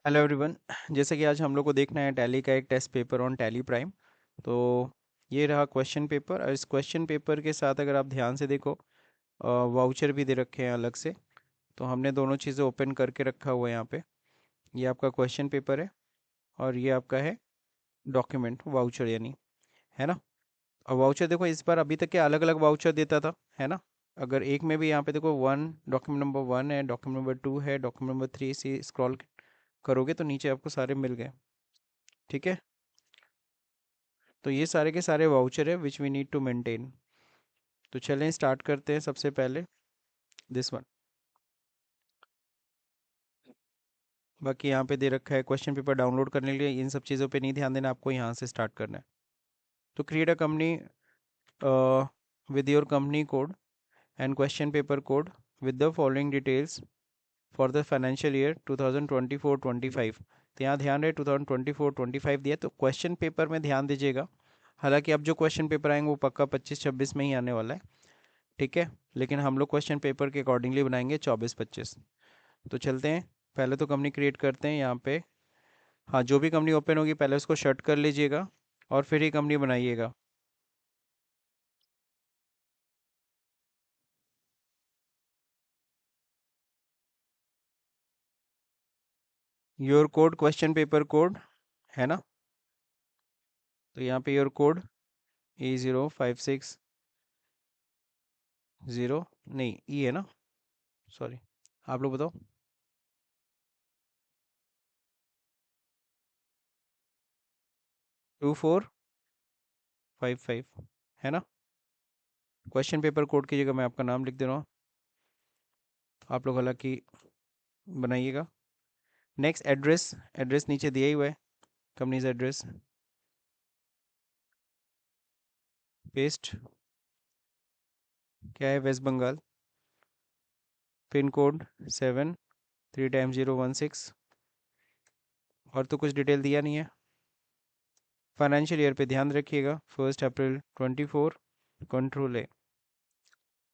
Hello everyone. जैसे कि आज हम लोग को देखना है टैली का एक test paper on Tally Prime. तो ये रहा क्वेश्चन पेपर, और इस क्वेश्चन पेपर के साथ अगर आप ध्यान से देखो वाउचर भी दे रखे हैं अलग से। तो हमने दोनों चीज़ें ओपन करके रखा हुआ है यहाँ पे। ये आपका क्वेश्चन पेपर है और ये आपका है डॉक्यूमेंट वाउचर यानी, है ना। और वाउचर देखो, इस बार अभी तक के अलग अलग वाउचर देता था, है ना। अगर एक में भी यहाँ पे देखो वन, डॉक्यूमेंट नंबर वन है, डॉक्यूमेंट नंबर टू है, डॉक्यूमेंट नंबर थ्री से स्क्रॉल करोगे तो नीचे आपको सारे मिल गए। ठीक है। तो ये सारे के सारे वाउचर है which we need to maintain. तो चलें स्टार्ट करते हैं सबसे पहले दिस वन। बाकी यहाँ पे दे रखा है क्वेश्चन पेपर डाउनलोड करने के लिए, इन सब चीज़ों पे नहीं ध्यान देना, आपको यहाँ से स्टार्ट करना है। तो create a company with your company code and question paper code with the following details for the financial year 2024-25। तो यहाँ ध्यान रहे 2024-25 दिया, तो क्वेश्चन पेपर में ध्यान दीजिएगा। हालांकि अब जो क्वेश्चन पेपर आएंगे वो पक्का 25-26 में ही आने वाला है। ठीक है। लेकिन हम लोग क्वेश्चन पेपर के अकॉर्डिंगली बनाएंगे 24-25। तो चलते हैं, पहले तो कंपनी क्रिएट करते हैं यहाँ पे। हाँ, जो भी कंपनी ओपन होगी पहले उसको शट कर लीजिएगा और फिर ही कंपनी बनाइएगा। Your code question paper code, है ना। तो यहाँ पे योर कोड E0560, नहीं ई है ना, सॉरी। आप लोग बताओ। 2455, है ना। क्वेश्चन पेपर कोड की जगह मैं आपका नाम लिख दे रहा हूँ, आप लोग हालांकि बनाइएगा। नेक्स्ट एड्रेस, एड्रेस नीचे दिया ही हुआ है, कंपनीज एड्रेस पेस्ट। क्या है, वेस्ट बंगाल। पिन कोड 73 टाइम 016। और तो कुछ डिटेल दिया नहीं है। फाइनेंशियल ईयर पे ध्यान रखिएगा, 1 अप्रैल 24। Control A।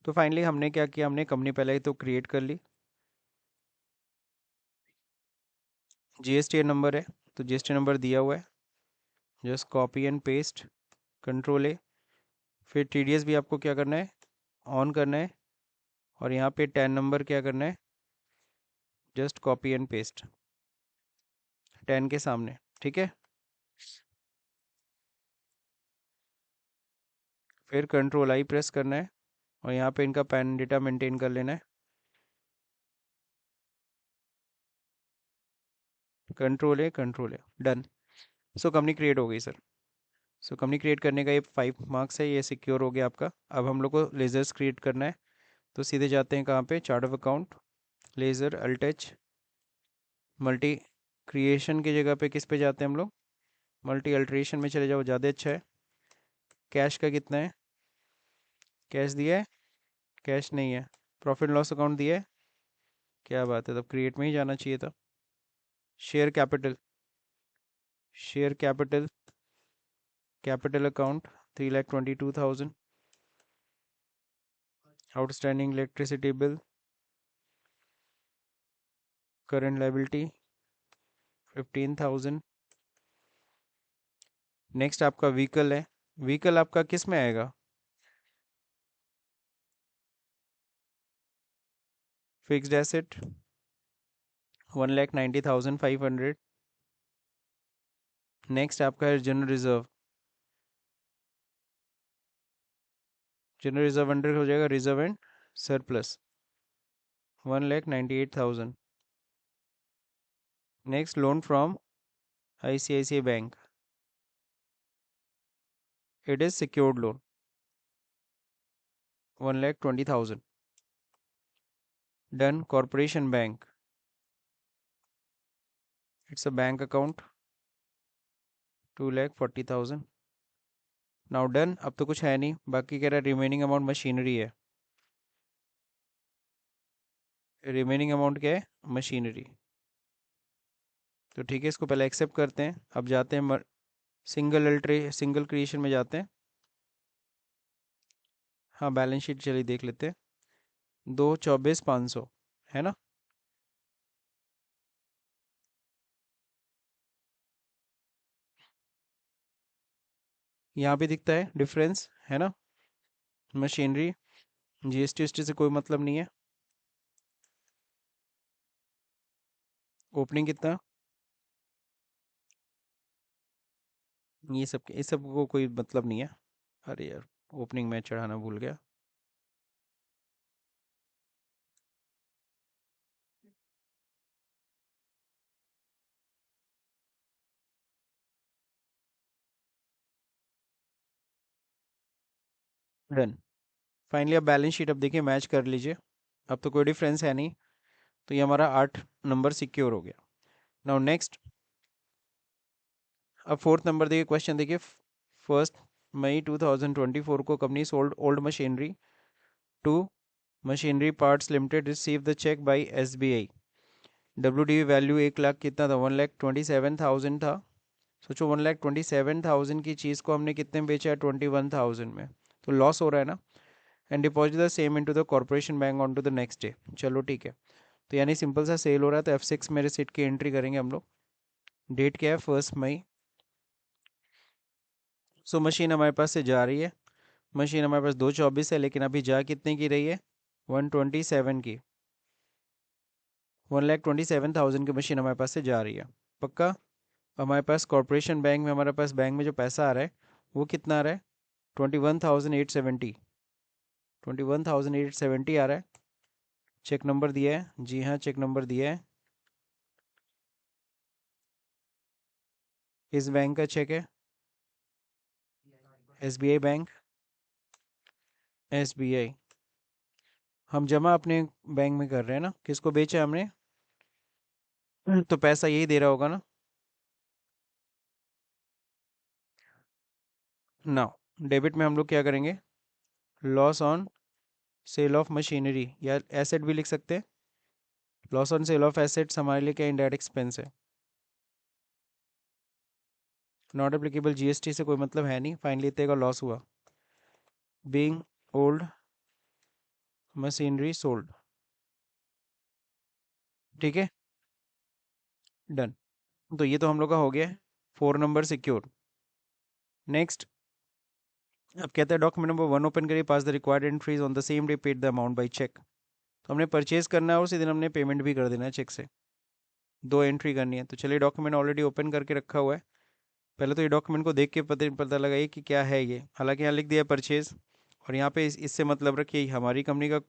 तो फाइनली हमने क्या किया, हमने कंपनी पहले ही तो क्रिएट कर ली। GST नंबर है, तो GST नंबर दिया हुआ है, just copy and paste. Control A। फिर TDS भी आपको क्या करना है, ऑन करना है। और यहाँ पे 10 नंबर क्या करना है, जस्ट कॉपी एंड पेस्ट 10 के सामने। ठीक है। फिर कंट्रोल I प्रेस करना है और यहाँ पे इनका पैन डेटा मेंटेन कर लेना है। Control A done. So company create हो गई सर। सो कंपनी क्रिएट करने का ये 5 मार्क्स है, ये सिक्योर हो गया आपका। अब हम लोग को लेजर्स क्रिएट करना है। तो सीधे जाते हैं कहाँ पे, चार्ट ऑफ अकाउंट, लेज़र अल्टच, मल्टी क्रिएशन की जगह पे किस पे जाते हैं हम लोग, मल्टी अल्ट्रेशन में चले जाओ, ज़्यादा अच्छा है। कैश का कितना है, कैश दिया है, कैश नहीं है। प्रॉफिट लॉस अकाउंट दिया है, क्या बात है, तब क्रिएट में ही जाना चाहिए था। Share capital, share capital, capital account 3,22,000। Outstanding electricity bill, current liability 15,000। Next आपका व्हीकल है, व्हीकल आपका किस में आएगा, फिक्स्ड एसेट 1,90,500। नेक्स्ट आपका है general reserve, general reserve under हो जाएगा reserve and surplus 1,98,000। Next loan from ICICI bank, it is secured loan 1,20,000। Done. Corporation bank, it's a bank account 2,40,000। Now done. अब तो कुछ है नहीं, बाकी कह रहा है रिमेनिंग अमाउंट मशीनरी है। रिमेनिंग अमाउंट क्या है, मशीनरी। तो ठीक है, इसको पहले एक्सेप्ट करते हैं। अब जाते हैं सिंगल क्रिएशन में जाते हैं। हाँ, बैलेंस शीट चलिए देख लेते हैं। 224,500, है ना। यहाँ पे दिखता है डिफरेंस, है ना। मशीनरी जीएसटी से कोई मतलब नहीं है। ओपनिंग कितना, ये सब को कोई मतलब नहीं है। अरे यार, ओपनिंग मैं चढ़ाना भूल गया। डन। फाइनली अब बैलेंस शीट अब देखिए मैच कर लीजिए। अब तो कोई डिफरेंस है नहीं, तो ये हमारा 8 नंबर सिक्योर हो गया। नाउ नेक्स्ट, अब फोर्थ नंबर देखिए, क्वेश्चन देखिए। 1 मई 2024 को company sold old machinery to machinery parts limited, receive the cheque by SBI. W D value 1 lakh कितना था, 1,27,000 था। सोचो 1,27,000 की चीज़ को हमने कितने में बेचा है, 21,000 में। तो लॉस हो रहा है ना। And deposit the same into the corporation bank on to the next day. चलो ठीक है, तो यानी सिंपल सा सेल हो रहा है, तो F6 में रिसीट की एंट्री करेंगे हम लोग। डेट क्या है, 1 मई। सो मशीन हमारे पास से जा रही है। मशीन हमारे पास 224 है, लेकिन अभी जा कितने की रही है, 127 की। 1,27,000 की मशीन हमारे पास से जा रही है, पक्का। हमारे पास कॉर्पोरेशन बैंक में, हमारे पास बैंक में जो पैसा आ रहा है वो कितना आ रहा है, 21,870। 21,870 आ रहा है। चेक नंबर दिया है, जी हाँ चेक नंबर दिया है। इस बैंक का चेक है, एसबीआई बैंक। एसबीआई हम जमा अपने बैंक में कर रहे हैं ना, किसको बेचा हमने, तो पैसा यही दे रहा होगा ना। नाउ डेबिट में हम लोग क्या करेंगे, loss on sale of machinery, या एसेट भी लिख सकते हैं। Loss on sale of assets हमारे लिए क्या इंडायरेक्ट एक्सपेंस है, नॉट एप्लीकेबल, जीएसटी से कोई मतलब है नहीं। फाइनली इतने का लॉस हुआ, बीइंग ओल्ड मशीनरी सोल्ड। ठीक है, डन। तो ये तो हम लोग का हो गया है, 4 नंबर सिक्योर। नेक्स्ट, अब कहता है डॉक्यूमेंट नंबर 1 ओपन करिए, pass the required entries on the same day, paid the amount by cheque. तो हमने परचेज करना है और उसी दिन हमने पेमेंट भी कर देना है चेक से। 2 एंट्री करनी है, तो चलिए डॉक्यूमेंट ऑलरेडी ओपन करके रखा हुआ है। पहले तो ये डॉक्यूमेंट को देख के पता लगाइए कि क्या है ये। हालांकि यहाँ लिख दिया परचेज, और यहाँ पे इससे मतलब रखिए हमारी कंपनी का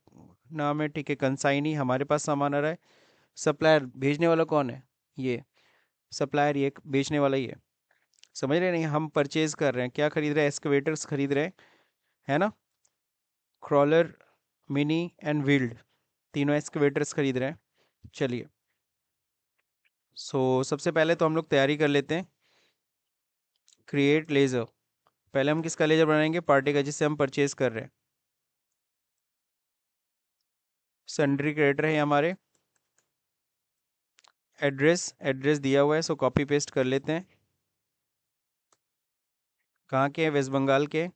नाम है, ठीक है। कंसाइनी हमारे पास सामान आ रहा है, सप्लायर भेजने वाला कौन है, ये सप्लायर, ये बेचने वाला ही है। समझ रहे नहीं, हम परचेज कर रहे हैं, क्या खरीद रहे हैं, एक्सकवेटर्स खरीद रहे हैं, है ना। क्रॉलर, मिनी एंड व्हील्ड, तीनों एक्सकवेटर्स खरीद रहे हैं। चलिए, सबसे पहले तो हम लोग तैयारी कर लेते हैं, क्रिएट लेज़र। पहले हम किसका लेज़र बनाएंगे, पार्टी का, जिससे हम परचेज कर रहे हैं। सन्ड्री क्रेडिटर है हमारे। एड्रेस दिया हुआ है, सो कॉपी पेस्ट कर लेते हैं। कहाँ के हैं, वेस्ट बंगाल के।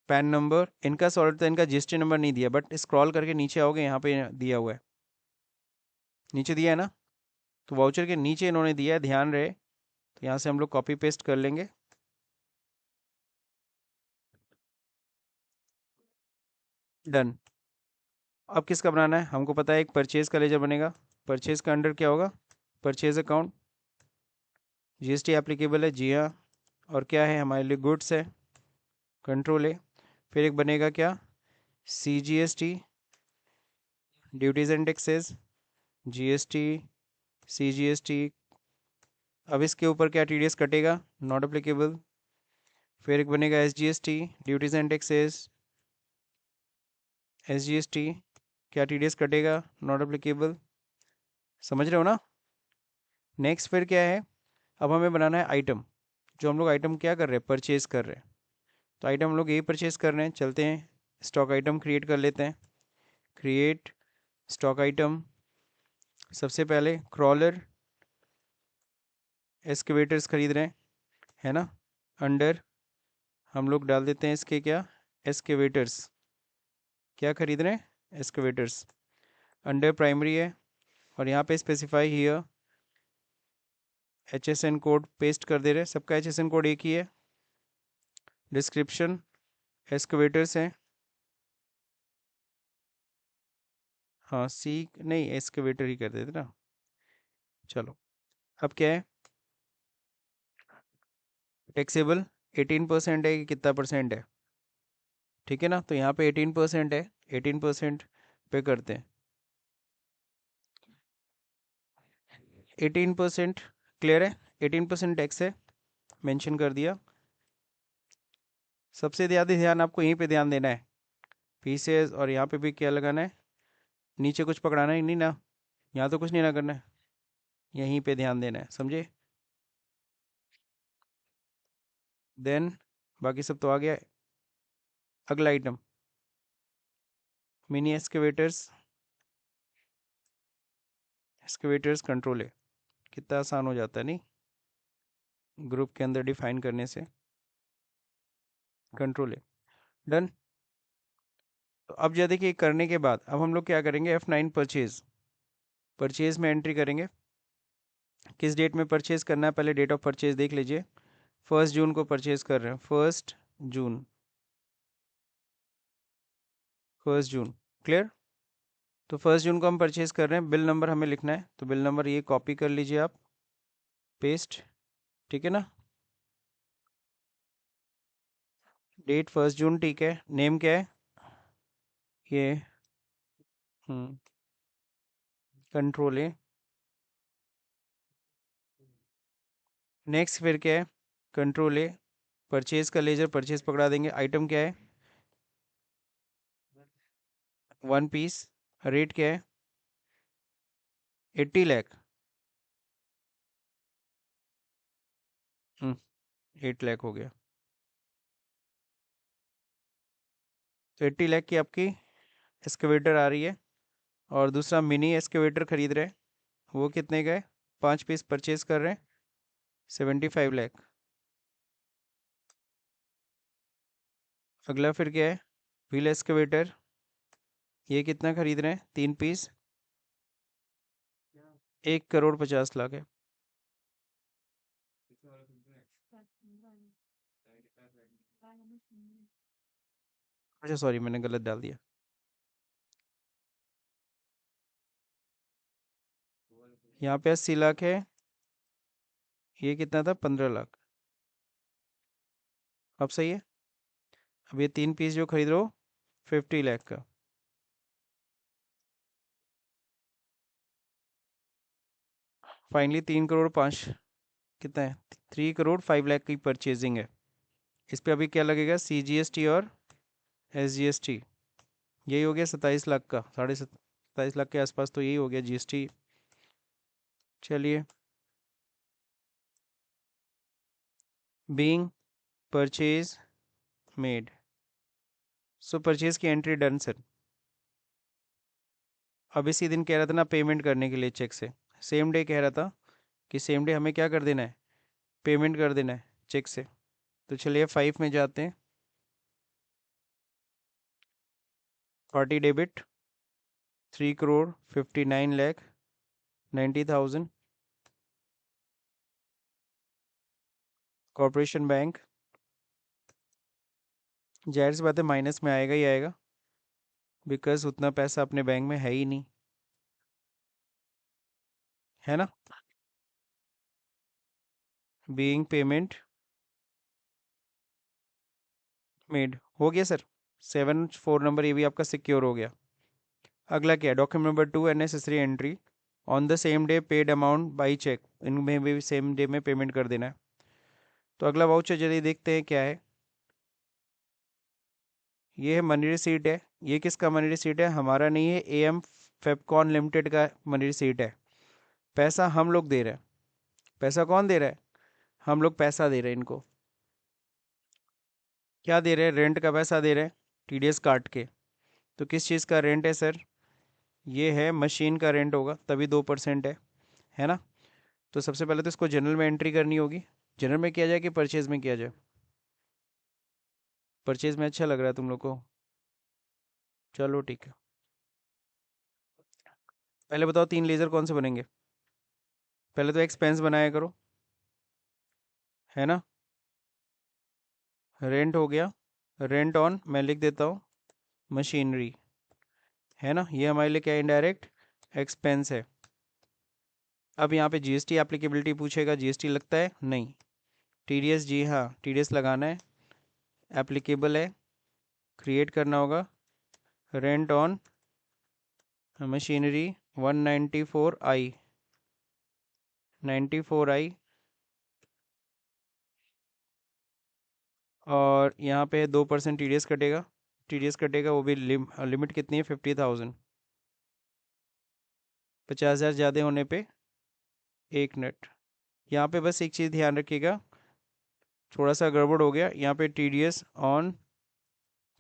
पैन नंबर इनका सॉल्व था, इनका जीएसटी नंबर नहीं दिया, बट स्क्रॉल करके नीचे आओगे, यहाँ पे दिया हुआ है, नीचे दिया है ना। तो वाउचर के नीचे इन्होंने दिया है, ध्यान रहे। तो यहाँ से हम लोग कॉपी पेस्ट कर लेंगे। डन। अब किसका बनाना है, हमको पता है एक परचेज का लेजर बनेगा। परचेज का अंडर क्या होगा, परचेज अकाउंट। जीएसटी एप्लीकेबल है, जी हाँ। और क्या है, हमारे लिए गुड्स है, कंट्रोल है। फिर एक बनेगा क्या, CGST, duties and taxes, GST, CGST। अब इसके ऊपर क्या, TDS कटेगा, नॉट एप्लीकेबल। फिर एक बनेगा SGST, duties and taxes, SGST, क्या TDS कटेगा, नॉट एप्लीकेबल। समझ रहे हो ना। नेक्स्ट फिर क्या है, अब हमें बनाना है आइटम। जो हम लोग आइटम क्या कर रहे हैं, परचेज कर रहे हैं। तो आइटम हम लोग यही परचेज कर रहे हैं, चलते हैं स्टॉक आइटम क्रिएट कर लेते हैं। Create stock item. सबसे पहले क्रॉलर, एक्सकेवेटर्स खरीद रहे हैं, है ना। अंडर हम लोग डाल देते हैं इसके क्या, एक्सकेवेटर्स। क्या खरीद रहे हैं, एक्सकेवेटर्स। अंडर प्राइमरी है, और यहाँ पे specify here HSN code paste कर दे रहे, सबका HSN कोड एक ही है। डिस्क्रिप्शन एक्सकवेटर्स हैं, हाँ सी नहीं एक्सकवेटर ही कर देते ना। चलो अब क्या है, टैक्सेबल 18% है कि कितना परसेंट है, ठीक है ना। तो यहाँ पे 18% है, 18% पे करते हैं। 18% क्लियर है, 18% टैक्स है, मेंशन कर दिया। सबसे ज़्यादा ध्यान आपको यहीं पे ध्यान देना है, पीसेस, और यहाँ पे भी क्या लगाना है, नीचे कुछ पकड़ाना ही नहीं ना, यहाँ तो कुछ नहीं ना करना है, यहीं पे ध्यान देना है, समझे। देन बाकी सब तो आ गया है। अगला item mini excavators, excavators control है, कितना आसान हो जाता है नहीं, ग्रुप के अंदर डिफाइन करने से कंट्रोल है। डन। तो अब जैसे देखिए करने के बाद अब हम लोग क्या करेंगे, F9 परचेज, परचेज में एंट्री करेंगे। किस डेट में परचेज करना है, पहले डेट ऑफ परचेज देख लीजिए। 1 जून को परचेज कर रहे हैं, 1 जून, 1 जून, क्लियर। तो 1 जून को हम परचेज कर रहे हैं, बिल नंबर हमें लिखना है, तो बिल नंबर ये कॉपी कर लीजिए आप, पेस्ट, ठीक है ना। डेट 1 जून, ठीक है। नेम क्या है, ये कंट्रोल है। नेक्स्ट फिर क्या है, कंट्रोल है, परचेज का लेजर, परचेज पकड़ा देंगे। आइटम क्या है, 1 पीस, रेट क्या है, 80 लाख, 8 लाख हो गया। तो 80 लाख की आपकी एक्सकेवेटर आ रही है। और दूसरा मिनी एक्सकेवेटर खरीद रहे हैं, वो कितने का है, 5 पीस परचेज कर रहे हैं, 75 लाख। अगला फिर क्या है, व्हील एक्सकेवेटर, ये कितना खरीद रहे हैं, 3 पीस, 1 करोड़ 50 लाख है। अच्छा सॉरी मैंने गलत डाल दिया, यहाँ पे 80 लाख है, ये कितना था, 15 लाख। अब सही है। अब ये 3 पीस जो खरीद रहे हो, 50 लाख का। फाइनली 3 करोड़ 5, कितना है, 3 करोड़ 5 लाख की परचेजिंग है। इस पे अभी क्या लगेगा, CGST और SGST, यही हो गया 27 लाख का, 27.5 लाख के आसपास तो यही हो गया GST। चलिए, बीइंग परचेज मेड, सो परचेज की एंट्री डन सर। अब इसी दिन कह रहा था ना पेमेंट करने के लिए चेक से, सेम डे कह रहा था कि सेम डे हमें क्या कर देना है, पेमेंट कर देना है चेक से। तो चलिए 5 में जाते हैं, party debit 3 crore 59 lakh 90,000, corporation bank, जाहिर सी बात है माइनस में आएगा ही आएगा, बिकॉज उतना पैसा अपने बैंक में है ही नहीं, है ना। बीइंग पेमेंट मेड हो गया सर, 7 4 नंबर ये भी आपका सिक्योर हो गया। अगला क्या है, document number 2, necessary entry on the same day paid amount by cheque, इनमें भी सेम डे में पेमेंट कर देना है। तो अगला वाउचर जल्दी देखते हैं क्या है, ये है मनी रिसीट है। ये किसका मनी रिसीट है, हमारा नहीं है, AM फेबकॉन लिमिटेड का मनी रिसीट है। पैसा हम लोग दे रहे हैं, पैसा कौन दे रहा है, हम लोग पैसा दे रहे हैं इनको। क्या दे रहे हैं, रेंट का पैसा दे रहे हैं, TDS काट के। तो किस चीज़ का रेंट है सर, ये है मशीन का रेंट होगा, तभी 2% है ना। तो सबसे पहले तो इसको जनरल में एंट्री करनी होगी, जनरल में किया जाए कि परचेज में किया जाए, परचेज में अच्छा लग रहा है तुम लोग को, चलो ठीक है। पहले बताओ 3 लेज़र कौन से बनेंगे, पहले तो एक्सपेंस बनाया करो, है ना। रेंट हो गया, रेंट ऑन मैं लिख देता हूँ मशीनरी, है ना। ये हमारे लिए क्या इनडायरेक्ट एक्सपेंस है। अब यहाँ पे जीएसटी एप्लीकेबिलिटी पूछेगा, जीएसटी लगता है नहीं। टीडीएस, जी हाँ टीडीएस लगाना है, एप्लीकेबल है, क्रिएट करना होगा। Rent on machinery 194I, 94I, और यहाँ पे 2% टीडीएस कटेगा। टीडीएस कटेगा, वो भी लिमिट कितनी है 50,000। 50,000 ज़्यादा होने पे 1 मिनट। यहाँ पे बस एक चीज़ ध्यान रखिएगा, थोड़ा सा गड़बड़ हो गया यहाँ पे। टीडीएस ऑन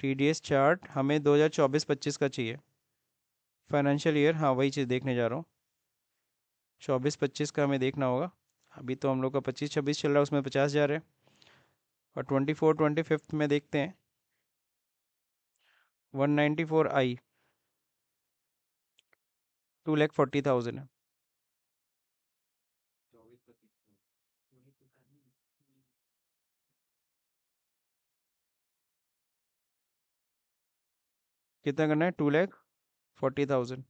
टीडीएस चार्ट हमें 2024-25 का चाहिए, फाइनेंशियल ईयर। हाँ वही चीज़ देखने जा रहा हूँ, 24-25 का हमें देखना होगा। अभी तो हम लोग का 25-26 चल रहा है, उसमें 50,000 है। और 24-25 में देखते हैं 194I 2,40,000 है। कितना करना है 2,40,000।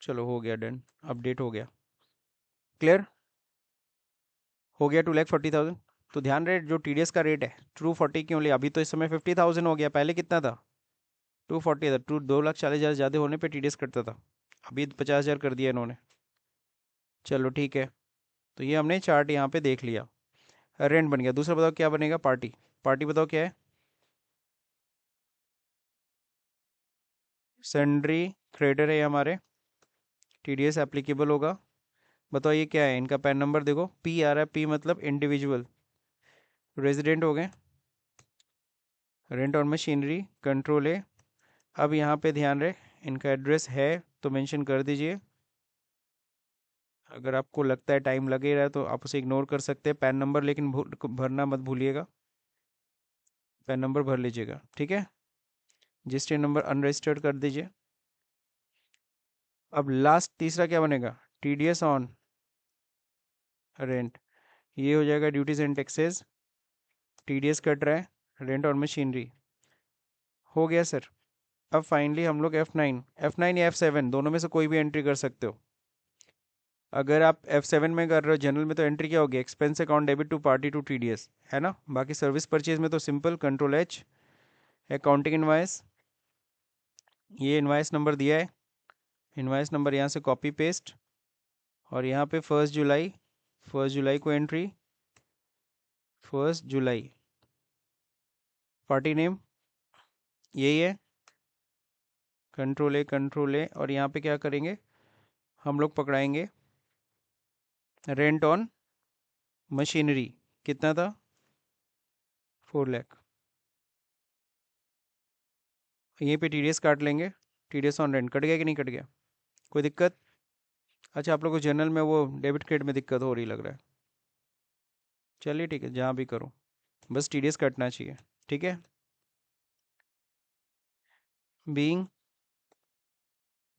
चलो हो गया डन, अपडेट हो गया, क्लियर हो गया 2,40,000। तो ध्यान रहे जो टीडीएस का रेट है, 240 क्यों लिया, अभी तो इस समय 50,000 हो गया, पहले कितना था 240 था। 2,40,000 ज़्यादा होने पे टीडीएस कटता था, अभी 50,000 कर दिया इन्होंने। चलो ठीक है, तो ये हमने चार्ट यहाँ पे देख लिया, रेंट बन गया। दूसरा बताओ क्या बनेगा, पार्टी। पार्टी बताओ क्या है, सन्ड्री क्रेडिटर है हमारे, टीडीएस एप्लीकेबल होगा। बताओ ये क्या है, इनका पैन नंबर देखो, पी आ रहा है, पी मतलब इंडिविजुअल। रेजिडेंट हो गए, रेंट और मशीनरी कंट्रोल है। अब यहाँ पे ध्यान रहे, इनका एड्रेस है तो मेंशन कर दीजिए। अगर आपको लगता है टाइम लगे रहा है तो आप उसे इग्नोर कर सकते हैं। पैन नंबर लेकिन भरना मत भूलिएगा, पैन नंबर भर लीजिएगा, ठीक है। रजिस्ट्रेशन नंबर अनरजिस्टर्ड कर दीजिए। अब लास्ट तीसरा क्या बनेगा, टीडीएस ऑन रेंट, ये हो जाएगा duties and taxes. TDS cut रहा है, रेंट और मशीनरी हो गया सर। अब फाइनली हम लोग F9 या F7 दोनों में से कोई भी एंट्री कर सकते हो। अगर आप F7 में कर रहे हो जनरल में, तो एंट्री क्या होगी, expense account debit to party to TDS, है ना। बाकी सर्विस परचेज में तो simple control H, accounting invoice, ये इनवाइस नंबर दिया है, इनवाइस नंबर यहाँ से कॉपी पेस्ट, और यहाँ पे 1 जुलाई, 1 जुलाई को एंट्री, 1 जुलाई। पार्टी नेम यही है, कंट्रोल A, और यहाँ पे क्या करेंगे हम लोग, पकड़ाएंगे रेंट ऑन मशीनरी, कितना था 4 लाख। यहीं पे टीडीएस काट लेंगे, टीडीएस ऑन रेंट कट गया कि नहीं कट गया, कोई दिक्कत। अच्छा आप लोग को जनरल में वो डेबिट क्रेडिट में दिक्कत हो रही लग रहा है, चलिए ठीक है, जहाँ भी करो बस टीडीएस कटना चाहिए, ठीक है। Being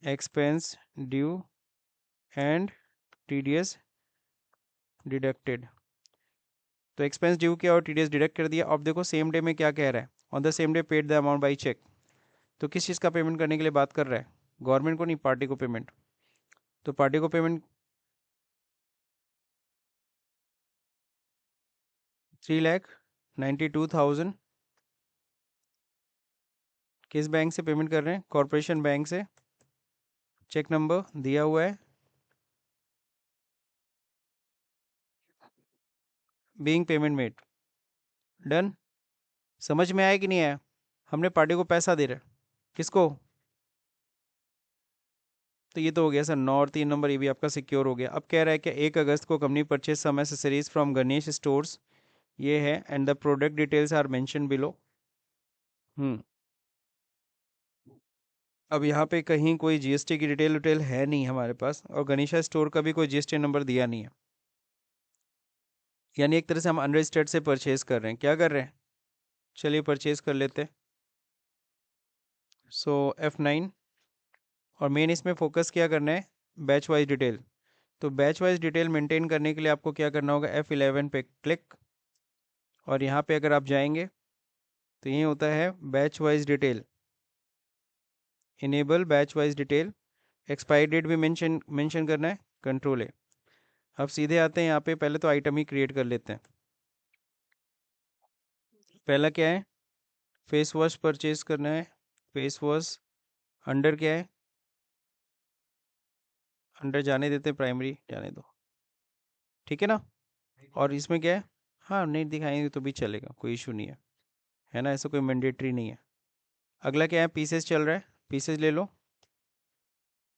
expense due and TDS deducted, तो एक्सपेंस ड्यू किया और टीडीएस डिडक्ट कर दिया। अब देखो सेम डे में क्या कह रहा है, on the same day paid the amount by cheque. तो किस चीज़ का पेमेंट करने के लिए बात कर रहा है, गवर्नमेंट को नहीं, पार्टी को पेमेंट। तो पार्टी को पेमेंट 3,92,000 किस बैंक से पेमेंट कर रहे हैं, कॉरपोरेशन बैंक से। चेक नंबर दिया हुआ है, बीइंग पेमेंट मेड, डन। समझ में आया कि नहीं आया, हमने पार्टी को पैसा दे रहे हैं, किसको। तो ये तो हो गया सर 9 और 3 नंबर, ये भी आपका सिक्योर हो गया। अब कह रहा है कि 1 अगस्त को company purchase some accessories from Ganesh stores, ये है, and the product details are mention below. Hmm अब यहाँ पे कहीं कोई जीएसटी की डिटेल डिटेल है नहीं हमारे पास, और गणेशा स्टोर का भी कोई जीएसटी नंबर दिया नहीं है, यानी एक तरह से हम अनरजिस्टर्ड से परचेज कर रहे हैं। क्या कर रहे हैं, चलिए परचेज कर लेते हैं। सो F9, और मेन इसमें फोकस क्या करना है, बैच वाइज डिटेल। तो बैच वाइज डिटेल मेंटेन करने के लिए आपको क्या करना होगा, F11 पे क्लिक, और यहाँ पे अगर आप जाएंगे तो ये होता है batch wise detail, enable batch wise detail. Expiry date भी मेंशन करना है, कंट्रोल है। अब सीधे आते हैं यहाँ पे, पहले तो आइटम ही क्रिएट कर लेते हैं। पहला क्या है, फेस वॉश परचेज करना है। फेस वॉश अंडर क्या है, अंडर जाने देते हैं, प्राइमरी जाने दो, ठीक है ना। और इसमें क्या है, हाँ नहीं दिखाएंगे तो भी चलेगा, कोई इशू नहीं है ना, ऐसा कोई मैंडेटरी नहीं है। अगला क्या है, पीसेस चल रहा है, पीसेस ले लो,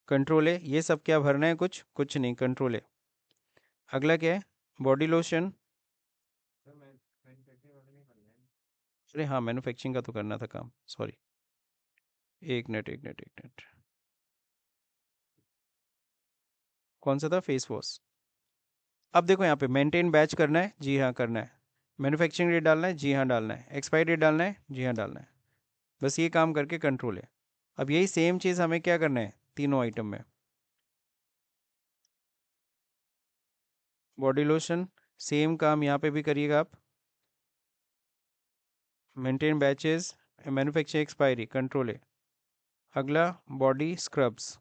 कंट्रोल है। ये सब क्या भरना है, कुछ कुछ नहीं, कंट्रोल है। अगला क्या है, बॉडी लोशन। अरे हाँ, मैन्युफैक्चरिंग का तो करना था काम, सॉरी। एक मिनट एक मिनट एक मिनट, कौन सा था, फेस वॉश। अब देखो यहाँ पे मेंटेन बैच करना है, जी हाँ करना है। मैन्युफैक्चरिंग डेट डालना है, जी हाँ डालना है। एक्सपायरी डेट डालना है, जी हाँ डालना है। बस ये काम करके कंट्रोल है। अब यही सेम चीज़ हमें क्या करना है तीनों आइटम में। बॉडी लोशन, सेम काम यहाँ पे भी करिएगा आप। Maintain batches, manufacturing expiry, control है। अगला बॉडी स्क्रब्स,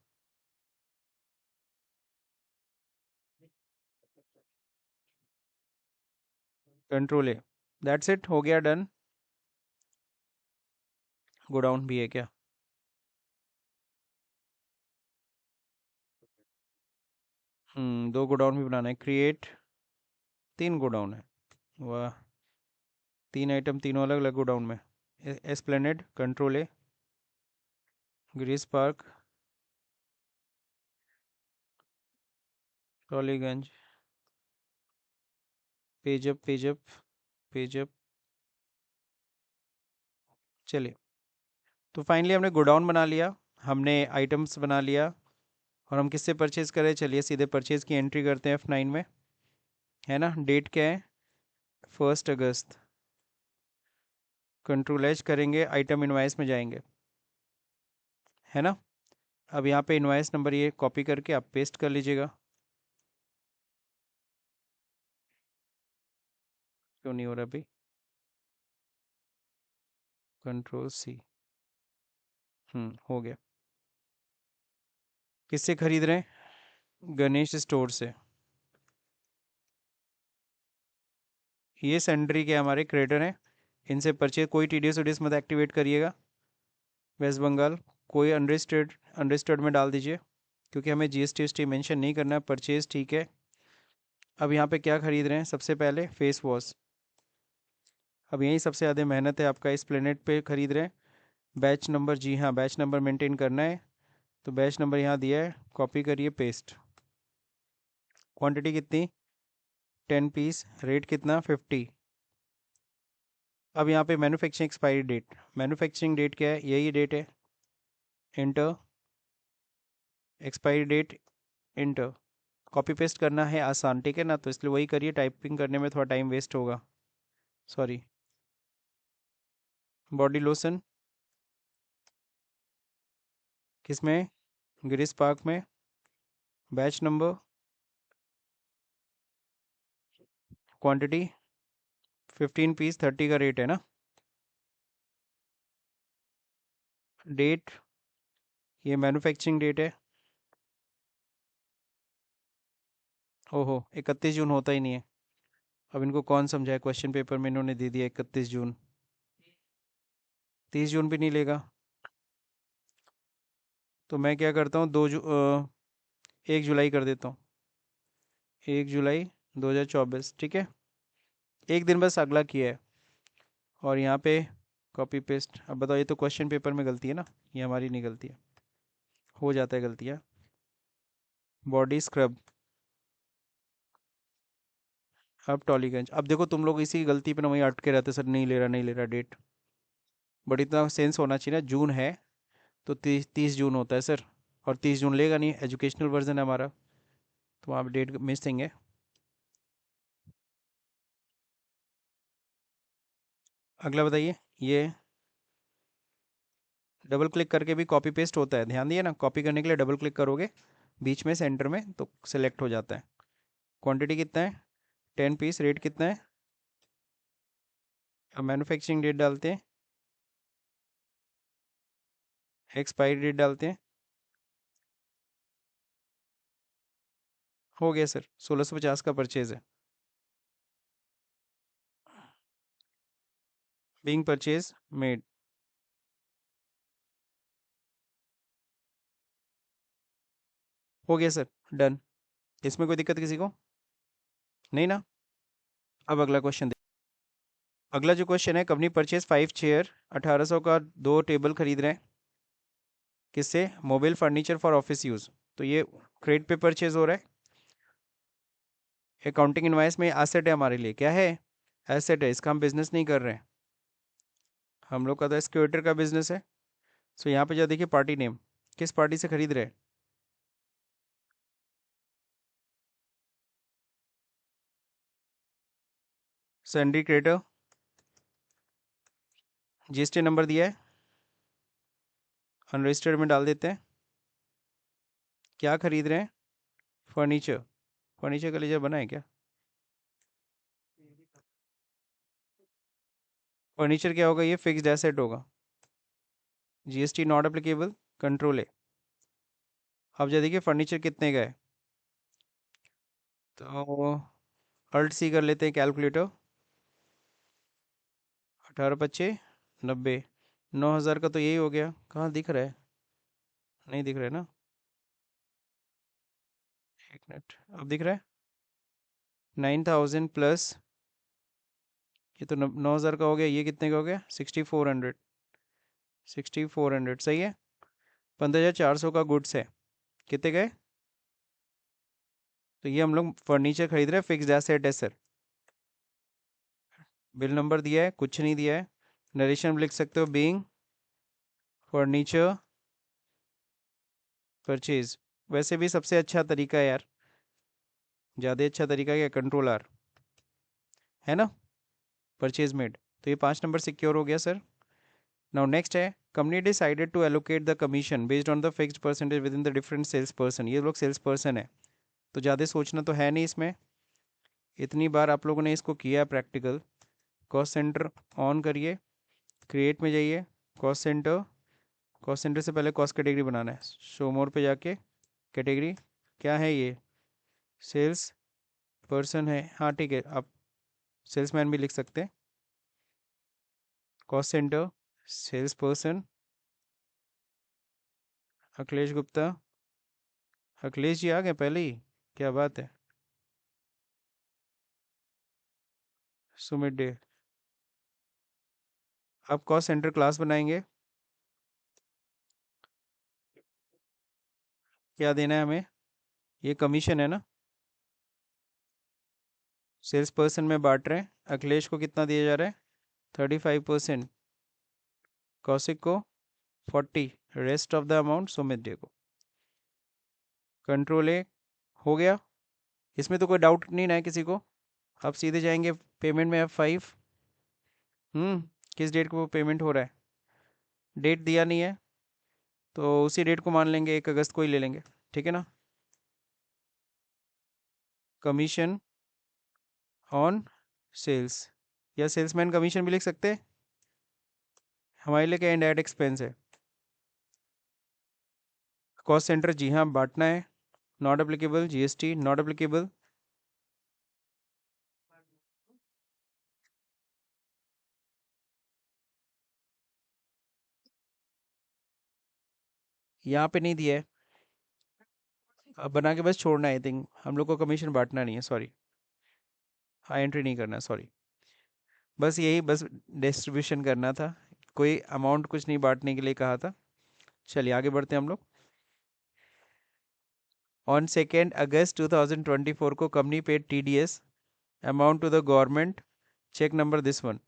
कंट्रोल है। दैट्स इट, हो गया डन। गोडाउन भी है क्या, दो गोडाउन भी बनाना है, क्रिएट। तीन गोडाउन है, वाह। तीन आइटम, तीनों अलग अलग गोडाउन में। एस्प्लेनेड, कंट्रोल है। Greece park, Tollygunge, page up page up page up. चलिए, तो फाइनली हमने गोडाउन बना लिया, हमने आइटम्स बना लिया, और हम किससे परचेज़ करें, चलिए सीधे परचेज़ की एंट्री करते हैं F9 में, है ना। डेट क्या है, 1 अगस्त। कंट्रोल एच करेंगे, आइटम इनवाइस में जाएंगे, है ना। अब यहाँ पे इनवाइस नंबर ये कॉपी करके आप पेस्ट कर लीजिएगा। क्यों नहीं हो रहा अभी, कंट्रोल सी, हो गया। किससे खरीद रहे हैं, गणेश स्टोर से। ये सेंडरी के हमारे क्रेडिटर हैं, इनसे परचेज, कोई टीडीएस वीडीएस मत एक्टिवेट करिएगा। वेस्ट बंगाल, कोई अनरजिस्टर्ड, अनरजिस्टर्ड में डाल दीजिए, क्योंकि हमें जीएसटी एसटी मेंशन नहीं करना है, परचेज ठीक है। अब यहाँ पे क्या खरीद रहे हैं, सबसे पहले फेस वॉश। अब यही सबसे ज़्यादा मेहनत है आपका, इस प्लेनेट पे खरीद रहे हैं। बैच नंबर, जी हाँ बैच नंबर मेंटेन करना है, तो बैच नंबर यहाँ दिया है, कॉपी करिए पेस्ट। क्वांटिटी कितनी, 10 पीस, रेट कितना, 50। अब यहाँ पे manufacturing expiry date, manufacturing date क्या है, यही डेट है, enter. Expiry date, enter. Copy paste करना है आसान, ठीक है ना, तो इसलिए वही करिए, टाइपिंग करने में थोड़ा टाइम वेस्ट होगा, सॉरी। बॉडी लोशन किस में, ग्रीस पार्क में। बैच नंबर, क्वांटिटी 15 पीस, 30 का रेट है ना। डेट, ये मैन्युफैक्चरिंग डेट है। ओहो, 31 जून होता ही नहीं है। अब इनको कौन समझाए, क्वेश्चन पेपर में इन्होंने दे दिया 31 जून, 30 जून भी नहीं लेगा। तो मैं क्या करता हूँ, 1 जुलाई कर देता हूँ, 1 जुलाई 2024, ठीक है। एक दिन बस अगला किया है, और यहाँ पे कॉपी पेस्ट। अब बताओ, ये तो क्वेश्चन पेपर में गलती है ना, ये हमारी नहीं गलती है, हो जाता है गलतियाँ। बॉडी स्क्रब, अब टॉलीगंज। अब देखो तुम लोग इसी गलती पे ना वहीं अटके रहते, सर नहीं ले रहा नहीं ले रहा डेट। बट इतना सेंस होना चाहिए ना, जून है तो 30 जून होता है सर, और 30 जून लेगा नहीं, एजुकेशनल वर्जन है हमारा, तो वहाँ डेट मिसिंग है। अगला बताइए, ये डबल क्लिक करके भी कॉपी पेस्ट होता है, ध्यान दिए ना, कॉपी करने के लिए डबल क्लिक करोगे बीच में सेंटर में, तो सेलेक्ट हो जाता है। क्वांटिटी कितना है, 10 पीस। रेट कितना है, अब मैन्युफैक्चरिंग डेट डालते हैं, एक्सपायरी डेट डालते हैं। हो गया सर, 1650 का परचेज है। Being purchase made. हो गया सर, डन। इसमें कोई दिक्कत किसी को नहीं ना? अब अगला क्वेश्चन। अगला जो क्वेश्चन है, कंपनी परचेज 5 चेयर, 1800 का 2 टेबल खरीद रहे हैं। किससे, mobile furniture for office use. तो ये क्रेडिट पे परचेज हो रहा है। अकाउंटिंग इनवाइस में एसेट है हमारे लिए, क्या है, एसेट है। इसका हम बिजनेस नहीं कर रहे हैं, हम लोग का तो एक्सक्यूटर का बिजनेस है। सो यहाँ पे जो देखिए पार्टी नेम, किस पार्टी से खरीद रहे हैं, सैंडी क्रेटर। जीएसटी नंबर दिया है, अनरजिस्टर्ड में डाल देते हैं। क्या खरीद रहे हैं, फर्नीचर। फर्नीचर का लेजर बना है क्या, फर्नीचर क्या होगा, ये फिक्स्ड एसेट होगा। जीएसटी नॉट एप्लीकेबल, कंट्रोल है। अब जो देखिए फर्नीचर कितने का है, तो अल्ट सी कर लेते हैं कैलकुलेटर। 18 × 25 = 90। 9000 का तो यही हो गया। कहाँ दिख रहा है, नहीं दिख रहा है ना, एक मिनट, अब दिख रहा है। 9000 प्लस, ये तो 9000 का हो गया, ये कितने का हो गया, 6400। 6400 सही है। 15400 का गुड्स है, कितने का है, तो ये हम लोग फर्नीचर खरीद रहे हैं, फिक्स्ड एसेट है सर। बिल नंबर दिया है, कुछ नहीं दिया है। नरेशन में लिख सकते हो, बीइंग फर्नीचर परचेज। वैसे भी सबसे अच्छा तरीका है यार, ज़्यादा अच्छा तरीका क्या, कंट्रोल आर, है ना, परचेज मेड। तो ये 5 नंबर सिक्योर हो गया सर। नाउ नेक्स्ट है, company decided to allocate the commission based on the fixed percentage within the different sales person. ये लोग सेल्स पर्सन है, तो ज़्यादा सोचना तो है नहीं इसमें, इतनी बार आप लोगों ने इसको किया है प्रैक्टिकल। कॉस्ट सेंटर ऑन करिए, क्रिएट में जाइए, कॉस्ट सेंटर। कॉस्ट सेंटर से पहले कॉस्ट कैटेगरी बनाना है, शो मोर पे जाके कैटेगरी क्या है ये, सेल्स पर्सन है, हाँ ठीक है, आप सेल्समैन भी लिख सकते हैं। Cost centre, sales person, Akhilesh Gupta. Akhilesh ji आ गए पहले ही, क्या बात है। सुमित डे। अब कॉस्ट सेंटर क्लास बनाएंगे, क्या देना है हमें, ये कमीशन है ना, सेल्स पर्सन में बांट रहे हैं। अखिलेश को कितना दिया जा रहा है, 35%, कौशिक को 40, rest of the amount Sumit day को। कंट्रोल ए, हो गया। इसमें तो कोई डाउट नहीं ना है किसी को। अब सीधे जाएंगे पेमेंट में, F5। किस डेट को पेमेंट हो रहा है, डेट दिया नहीं है, तो उसी डेट को मान लेंगे, 1 अगस्त को ही ले लेंगे, ठीक है ना। कमीशन ऑन सेल्स, या सेल्समैन कमीशन भी लिख सकते हैं, हमारे लिए क्या इनडायरेक्ट एक्सपेंस है। कॉस्ट सेंटर जी हाँ बांटना है, not applicable, GST not applicable. यहाँ पे नहीं दिया है, अब बना के बस छोड़ना है, आई थिंक हम लोग को कमीशन बांटना नहीं है, सॉरी, हाँ एंट्री नहीं करना, सॉरी। बस यही, बस डिस्ट्रीब्यूशन करना था, कोई अमाउंट कुछ नहीं बांटने के लिए कहा था। चलिए आगे बढ़ते हैं हम लोग। ऑन 2 अगस्त 2024 को company paid TDS amount to the government, cheque number this one.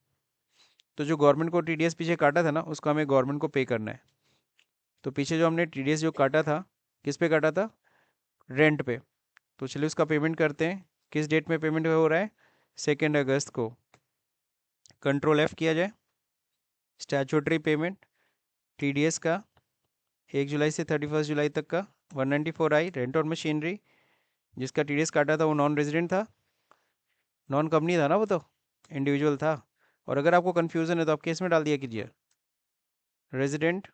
तो जो गवर्नमेंट को TDS पीछे काटा था ना, उसको हमें गवर्नमेंट को पे करना है। तो पीछे जो हमने TDS जो काटा था, किस पे काटा था, रेंट पे। तो चलिए उसका पेमेंट करते हैं। किस डेट में पेमेंट हो रहा है, 2 अगस्त को। कंट्रोल F किया जाए, स्टैचूटरी पेमेंट TDS का 1 जुलाई से 31 जुलाई तक का 194 आई रेंट और मशीनरी, जिसका टीडीएस काटा था वो नॉन रेजिडेंट था, नॉन कंपनी था ना वो तो, इंडिविजुअल था। और अगर आपको कन्फ्यूज़न है तो आप केस में डाल दिया कीजिए रेजिडेंट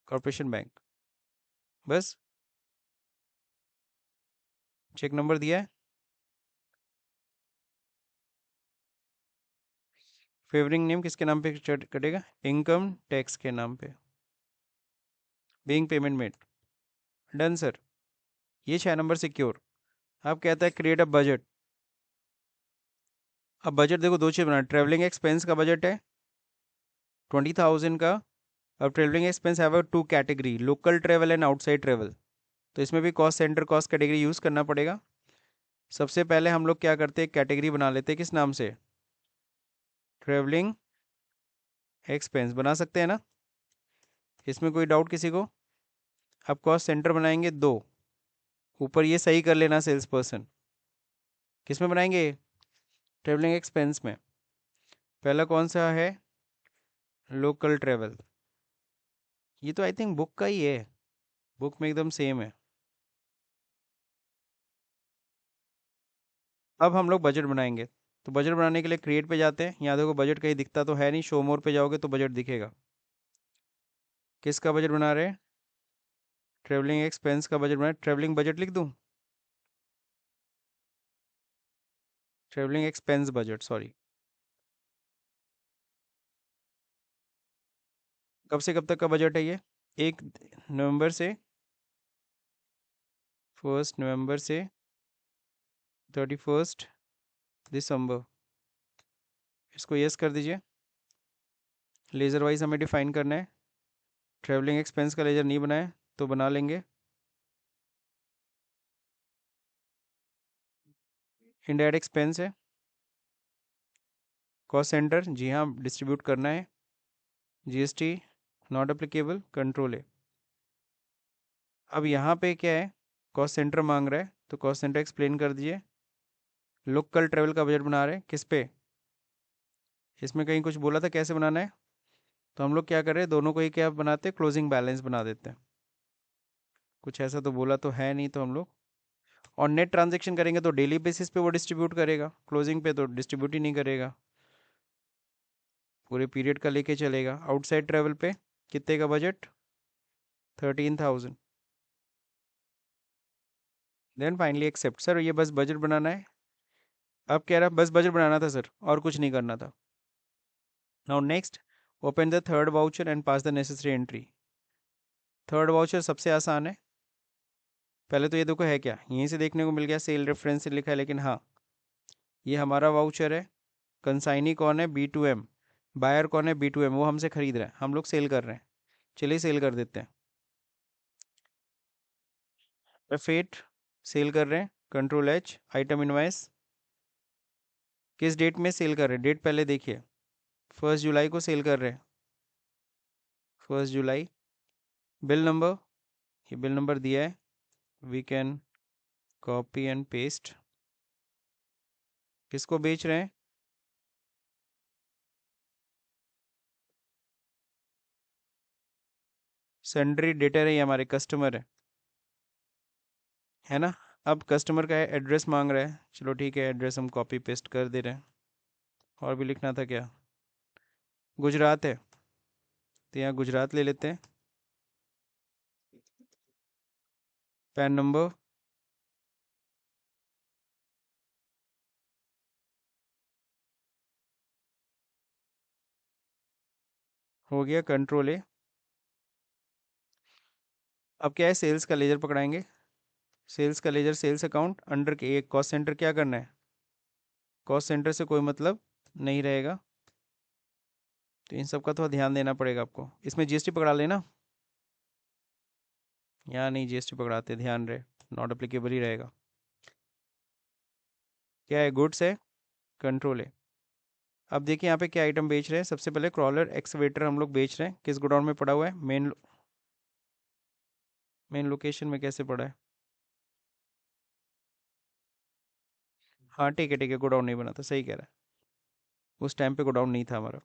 कॉरपोरेशन बैंक, बस। चेक नंबर दिया है। फेवरिंग नेम किसके नाम पे कटेगा? इनकम टैक्स के नाम पे। Being payment made, done sir. ये 6 नंबर सिक्योर। अब कहता है क्रिएट अ बजट। अब बजट देखो दो चीज़ बना, ट्रैवलिंग एक्सपेंस का बजट है 20,000 का। अब travelling expense have two category, local travel and outside travel. तो इसमें भी cost centre cost category use करना पड़ेगा। सबसे पहले हम लोग क्या करते हैं, कैटेगरी बना लेते हैं, किस नाम से? ट्रैवलिंग एक्सपेंस बना सकते हैं ना, इसमें कोई डाउट किसी को? अब कॉस्ट सेंटर बनाएंगे दो, ऊपर ये सही कर लेना सेल्स पर्सन। किस में बनाएंगे? ट्रैवलिंग एक्सपेंस में। पहला कौन सा है? Local travel. ये तो आई थिंक बुक का ही है, बुक में एकदम सेम है। अब हम लोग बजट बनाएंगे। तो बजट बनाने के लिए क्रिएट पे जाते हैं, यहाँ देखो बजट कहीं दिखता तो है नहीं, शो मोर पे जाओगे तो बजट दिखेगा। किसका बजट बना रहे हैं? ट्रैवलिंग एक्सपेंस का बजट बना, ट्रैवलिंग बजट लिख दूँ? Travelling expense budget, sorry. कब से कब तक का बजट है ये? 1 नवंबर से, 1 नवंबर से 31 दिसंबर। इसको यस कर दीजिए। लेज़र वाइज हमें डिफाइन करना है। ट्रैवलिंग एक्सपेंस का लेज़र नहीं बनाया तो बना लेंगे। इनडायरेक्ट एक्सपेंस है, कॉस्ट सेंटर जी हाँ डिस्ट्रीब्यूट करना है, जीएसटी नॉट एप्लीकेबल, कंट्रोल है। अब यहाँ पे क्या है, कॉस्ट सेंटर मांग रहा है तो कॉस्ट सेंटर एक्सप्लेन कर दीजिए। लोकल ट्रैवल का बजट बना रहे हैं किस पे? इसमें कहीं कुछ बोला था कैसे बनाना है, तो हम लोग क्या कर रहे हैं, दोनों को ही क्या बनाते हैं, क्लोजिंग बैलेंस बना देते हैं। कुछ ऐसा तो बोला तो है नहीं, तो हम लोग और नेट ट्रांजेक्शन करेंगे तो डेली बेसिस पे वो डिस्ट्रीब्यूट करेगा, क्लोजिंग पे तो डिस्ट्रीब्यूट ही नहीं करेगा, पूरे पीरियड का लेके चलेगा। आउटसाइड ट्रैवल पे कितने का budget? 13,000। Then finally accept. Sir ये बस बजट बनाना है। अब कह रहा बस बजट बनाना था सर, और कुछ नहीं करना था। Now next, open the third voucher and pass the necessary entry. Third voucher सबसे आसान है। पहले तो ये देखो है क्या, यहीं से देखने को मिल गया, सेल रेफरेंस से लिखा है, लेकिन हाँ ये हमारा वाउचर है। कंसाइनी कौन है? B2M। बायर कौन है? B2M, वो हमसे खरीद रहे हैं, हम लोग सेल कर रहे हैं। चलिए सेल कर देते हैं। फेट सेल कर रहे हैं, कंट्रोल H, आइटम इनवाइस। किस डेट में सेल कर रहे हैं, डेट पहले देखिए। 1 जुलाई को सेल कर रहे हैं, 1 जुलाई। बिल नंबर, ये बिल नंबर दिया है, we can copy and paste. किसको बेच रहे हैं? सेंडरी डेटर है, ये हमारे कस्टमर है ना। अब कस्टमर का एड्रेस मांग रहा है, चलो ठीक है एड्रेस हम कॉपी पेस्ट कर दे रहे हैं। और भी लिखना था क्या? गुजरात है तो यहाँ गुजरात ले लेते हैं। पैन नंबर, हो गया, कंट्रोल A। अब क्या है, सेल्स का लेजर पकड़ाएंगे। सेल्स का लेजर, सेल्स अकाउंट अंडर के एक कॉस्ट सेंटर, क्या करना है, कॉस्ट सेंटर से कोई मतलब नहीं रहेगा, तो इन सब का थोड़ा ध्यान देना पड़ेगा आपको। इसमें जीएसटी पकड़ा लेना, यहाँ नहीं जीएसटी पकड़ाते, ध्यान रहे नॉट अप्लीकेबल ही रहेगा। क्या है, गुड्स है, कंट्रोल है। अब देखिए यहाँ पे क्या आइटम बेच रहे हैं। सबसे पहले क्रॉलर एक्सवेटर हम लोग बेच रहे हैं, किस गोडाउन में पड़ा हुआ है? मेन लोकेशन में कैसे पड़ा है? हाँ ठीक है, गोडाउन नहीं बना था, सही कह रहा है, उस टाइम पे गोडाउन नहीं था हमारा।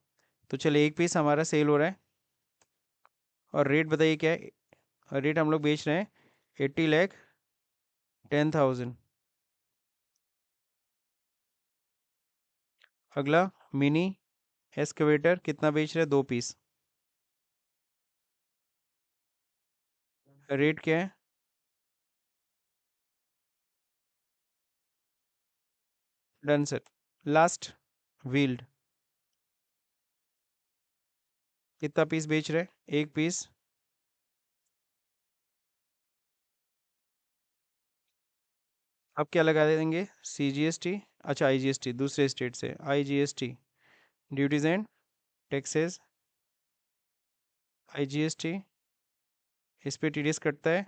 तो चलिए एक पीस हमारा सेल हो रहा है, और रेट बताइए क्या है? रेट हम लोग बेच रहे हैं 80,10,000। अगला मिनी एक्सकवेटर कितना बेच रहे हैं? 2 पीस। रेट क्या है? Done sir. लास्ट व्हील्ड कितना पीस बेच रहे हैं? 1 पीस। अब क्या लगा देंगे? CGST। अच्छा IGST दूसरे स्टेट से, IGST duties and taxes, IGST इस पे TDS कटता है।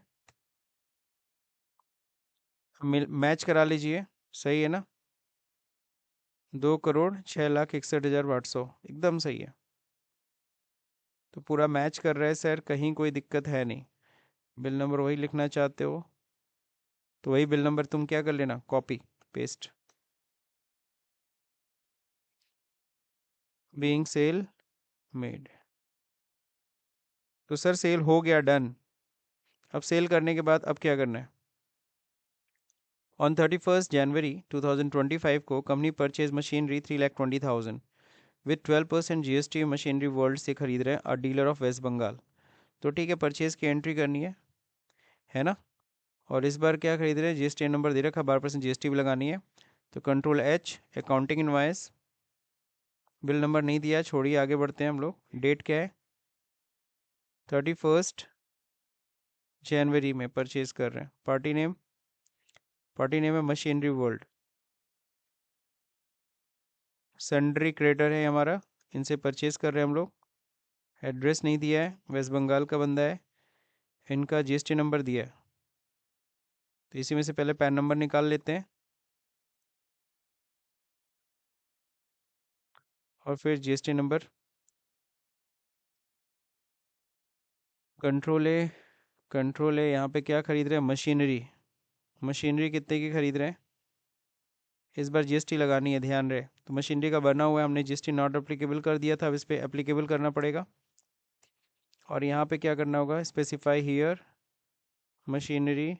मैच करा लीजिए, सही है ना? 2,06,61,800 एकदम सही है। तो पूरा मैच कर रहा है सर, कहीं कोई दिक्कत है नहीं। बिल नंबर वही लिखना चाहते हो तो वही बिल नंबर तुम क्या कर लेना, copy paste. Being sale made. तो सर सेल हो गया, डन। अब सेल करने के बाद अब क्या करना है? ऑन 31 जनवरी 2025 को company purchase machinery 3,20,000 with 12% GST machinery world से खरीद रहे हैं, और डीलर ऑफ वेस्ट बंगाल। तो ठीक है, परचेज की एंट्री करनी है ना? और इस बार क्या खरीद रहे हैं? GST नंबर दे रखा, 12% GST भी लगानी है। तो Ctrl H, accounting invoice. Bill number नहीं दिया, छोड़िए आगे बढ़ते हैं हम लोग। डेट क्या है? 31 जनवरी में परचेज कर रहे हैं। पार्टी नेम है मशीनरी वर्ल्ड। सन्ड्री क्रेडिटर है हमारा, इनसे परचेज कर रहे हैं हम लोग। एड्रेस नहीं दिया है, वेस्ट बंगाल का बंदा है। इनका GST नंबर दिया है, तो इसी में से पहले पैन नंबर निकाल लेते हैं और फिर GST नंबर। कंट्रोल ए यहाँ पे क्या खरीद रहे हैं? मशीनरी। मशीनरी कितने की खरीद रहे हैं? इस बार GST लगानी है, ध्यान रहे। तो मशीनरी का बना हुआ है, हमने GST नॉट अप्लीकेबल कर दिया था, अब इस पर एप्लीकेबल करना पड़ेगा। और यहाँ पे क्या करना होगा? Specify here machinery.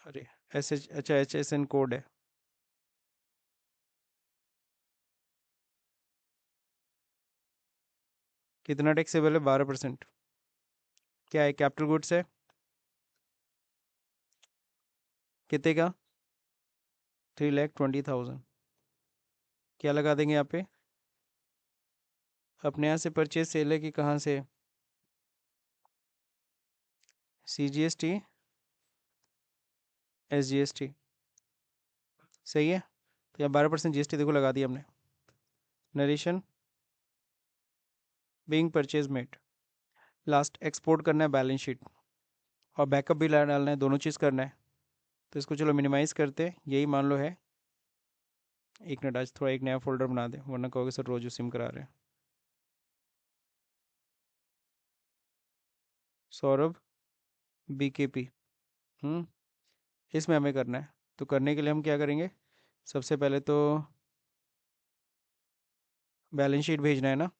अरे अच्छा HSN कोड है। कितना टैक्सेबल है? 12%। क्या है? कैपिटल गुड्स है। कितने का? 3,20,000। क्या लगा देंगे यहाँ पे? अपने यहाँ से परचेज सेल है कि कहाँ से? CGST SGST सही है। तो यहाँ 12% GST देखो लगा दिया हमने। Narration being purchase made. Last export करना है बैलेंस शीट, और बैकअप भी डालना है, दोनों चीज़ करना है। तो इसको चलो मिनिमाइज़ करते हैं, यही मान लो है। एक मिनट, आज थोड़ा एक नया फोल्डर बना दे, वरना कहोगे सर रोज सिम करा रहे हैं। सौरभ BKP। हम्म इसमें हमें करना है। तो करने के लिए हम क्या करेंगे? सबसे पहले तो बैलेंस शीट भेजना है ना।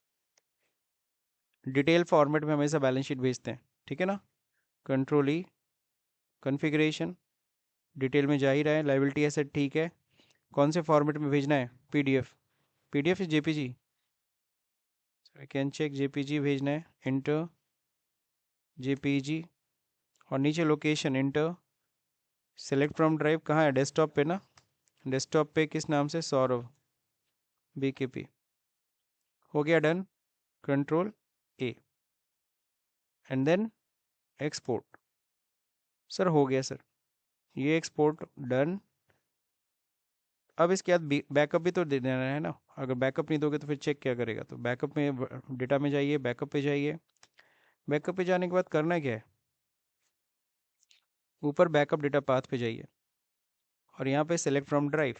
डिटेल फॉर्मेट में हमेशा बैलेंस शीट भेजते हैं, ठीक है ना? Ctrl E, configuration. डिटेल में जा ही रहा है, लाइबिलिटी एसेट ठीक है। कौन से फॉर्मेट में भेजना है? PDF या JPG? I can check, JPG भेजना है। इंटर JPG, और नीचे location enter. Select from drive कहाँ है? डेस्कटॉप पे ना। डेस्कटॉप पे किस नाम से? सौरभ BKP। हो गया done. Ctrl A and then export. Sir हो गया सर, ये एक्सपोर्ट डन। अब इसके बाद बैकअप भी तो दे देना है ना। अगर बैकअप नहीं दोगे तो फिर चेक क्या करेगा? तो बैकअप में डेटा में जाइए, बैकअप पे जाइए। बैकअप पे जाने के बाद करना क्या है? ऊपर बैकअप डेटा पाथ पे जाइए, और यहाँ पे सेलेक्ट फ्रॉम ड्राइव,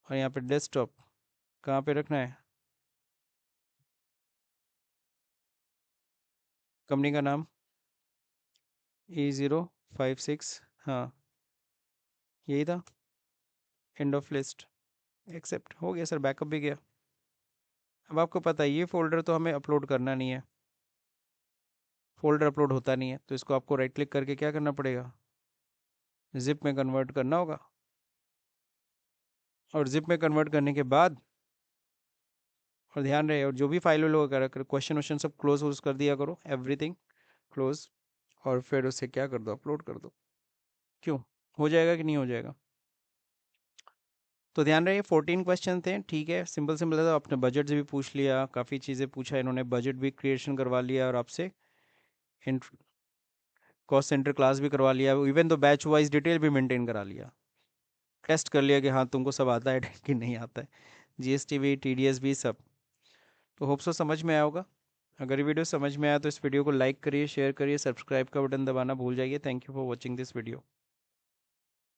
और यहाँ पे डेस्कटॉप कहाँ पे रखना है? कंपनी का नाम E056, हाँ यही था। End of list, accept. हो गया सर, बैकअप भी गया। अब आपको पता है ये फोल्डर तो हमें अपलोड करना नहीं है। फोल्डर अपलोड होता नहीं है, तो इसको आपको राइट क्लिक करके क्या करना पड़ेगा, जिप में कन्वर्ट करना होगा। और जिप में कन्वर्ट करने के बाद, और ध्यान रहे, और जो भी फाइल लोग क्वेश्चन वोश्चन सब क्लोज वोज कर दिया करो, एवरीथिंग क्लोज, और फिर उसे क्या कर दो, अपलोड कर दो। क्यों, हो जाएगा कि नहीं हो जाएगा। तो ध्यान रहे 14 क्वेश्चन थे, ठीक है, सिंपल सिंपल था। आपने बजट भी पूछ लिया, काफ़ी चीज़ें पूछा इन्होंने, बजट भी क्रिएशन करवा लिया, और आपसे कॉस्ट सेंटर क्लास भी करवा लिया, इवन तो बैच वाइज डिटेल भी मेंटेन करा लिया, टेस्ट कर लिया कि हाँ तुमको सब आता है कि नहीं आता है, जीएसटी भी, टीडीएस भी, सब। तो होप सो समझ में आया होगा। अगर ये वीडियो समझ में आया तो इस वीडियो को लाइक करिए, शेयर करिए, सब्सक्राइब का बटन दबाना भूल जाइए। Thank you for watching this video.